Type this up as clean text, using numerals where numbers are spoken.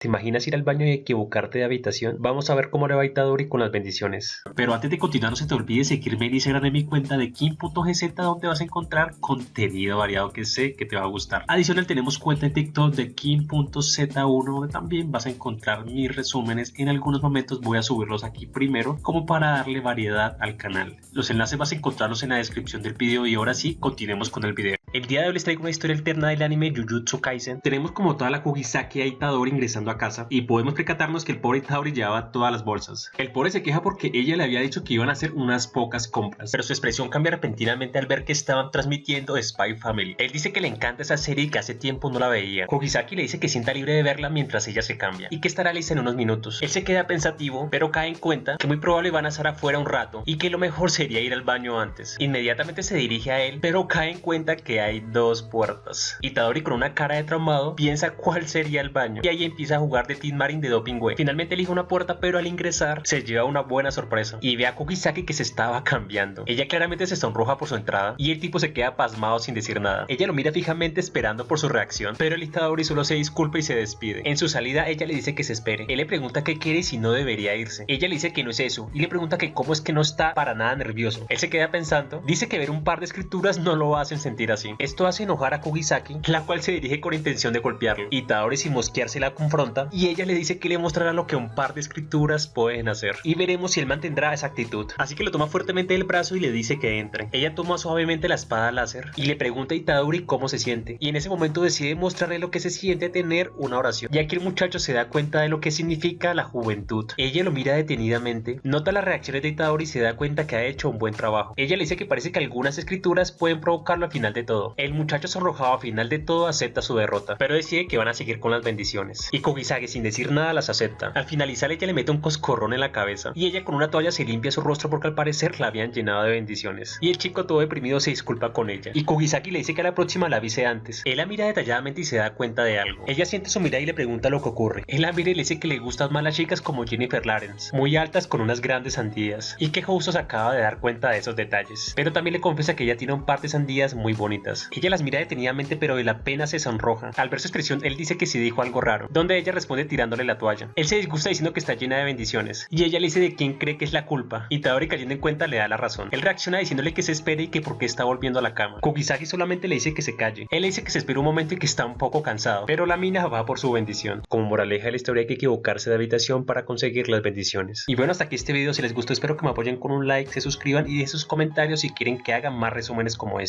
¿Te imaginas ir al baño y equivocarte de habitación? Vamos a ver cómo le va a Itadori con las bendiciones. Pero antes de continuar, no se te olvide seguirme en Instagram en mi cuenta de Kim.gz, donde vas a encontrar contenido variado que sé que te va a gustar. Adicional, tenemos cuenta en TikTok de Kim.z1, donde también vas a encontrar mis resúmenes. En algunos momentos voy a subirlos aquí primero, como para darle variedad al canal. Los enlaces vas a encontrarlos en la descripción del video y ahora sí, continuemos con el video. El día de hoy les traigo una historia alterna del anime Jujutsu Kaisen. Tenemos como toda la Kugisaki a Itadori ingresando a casa y podemos percatarnos que el pobre Itadori llevaba todas las bolsas. El pobre se queja porque ella le había dicho que iban a hacer unas pocas compras, pero su expresión cambia repentinamente al ver que estaban transmitiendo Spy Family. Él dice que le encanta esa serie y que hace tiempo no la veía. Kugisaki le dice que sienta libre de verla mientras ella se cambia y que estará lista en unos minutos. Él se queda pensativo, pero cae en cuenta que muy probable van a estar afuera un rato y que lo mejor sería ir al baño antes. Inmediatamente se dirige a él, pero cae en cuenta que hay dos puertas. Itadori, con una cara de traumado, piensa cuál sería el baño y ahí empieza a jugar de Teen Marin de Doping Way. Finalmente elige una puerta, pero al ingresar se lleva una buena sorpresa y ve a Kugisaki que se estaba cambiando. Ella claramente se sonroja por su entrada y el tipo se queda pasmado sin decir nada. Ella lo mira fijamente esperando por su reacción, pero el Itadori solo se disculpa y se despide. En su salida ella le dice que se espere. Él le pregunta qué quiere y si no debería irse. Ella le dice que no es eso y le pregunta que cómo es que no está para nada nervioso. Él se queda pensando, dice que ver un par de escrituras no lo hacen sentir así. Esto hace enojar a Kugisaki, la cual se dirige con intención de golpearlo. Itadori, sin mosquearse, la confronta y ella le dice que le mostrará lo que un par de escrituras pueden hacer y veremos si él mantendrá esa actitud. Así que lo toma fuertemente del brazo y le dice que entre. Ella toma suavemente la espada láser y le pregunta a Itadori cómo se siente, y en ese momento decide mostrarle lo que se siente tener una oración, ya que el muchacho se da cuenta de lo que significa la juventud. Ella lo mira detenidamente, nota las reacciones de Itadori y se da cuenta que ha hecho un buen trabajo. Ella le dice que parece que algunas escrituras pueden provocarlo al final de todo. El muchacho, sonrojado al final de todo, acepta su derrota, pero decide que van a seguir con las bendiciones y Kugisaki, sin decir nada, las acepta. Al finalizar, ella le mete un coscorrón en la cabeza y ella con una toalla se limpia su rostro porque al parecer la habían llenado de bendiciones, y el chico, todo deprimido, se disculpa con ella y Kugisaki le dice que a la próxima la avise antes. Él la mira detalladamente y se da cuenta de algo. Ella siente su mirada y le pregunta lo que ocurre. Él la mira y le dice que le gustan más las chicas como Jennifer Lawrence, muy altas con unas grandes sandías, y que justo se acaba de dar cuenta de esos detalles, pero también le confiesa que ella tiene un par de sandías muy bonitas. Ella las mira detenidamente, pero de la pena se sonroja. Al ver su expresión, él dice que sí dijo algo raro, donde ella responde tirándole la toalla. Él se disgusta diciendo que está llena de bendiciones y ella le dice de quién cree que es la culpa. Itadori, cayendo en cuenta, le da la razón. Él reacciona diciéndole que se espere y que por qué está volviendo a la cama. Kugisaki solamente le dice que se calle. Él le dice que se espere un momento y que está un poco cansado, pero la mina va por su bendición. Como moraleja de la historia, hay que equivocarse de habitación para conseguir las bendiciones. Y bueno, hasta aquí este video. Si les gustó, espero que me apoyen con un like, se suscriban y dejen sus comentarios si quieren que haga más resúmenes como este.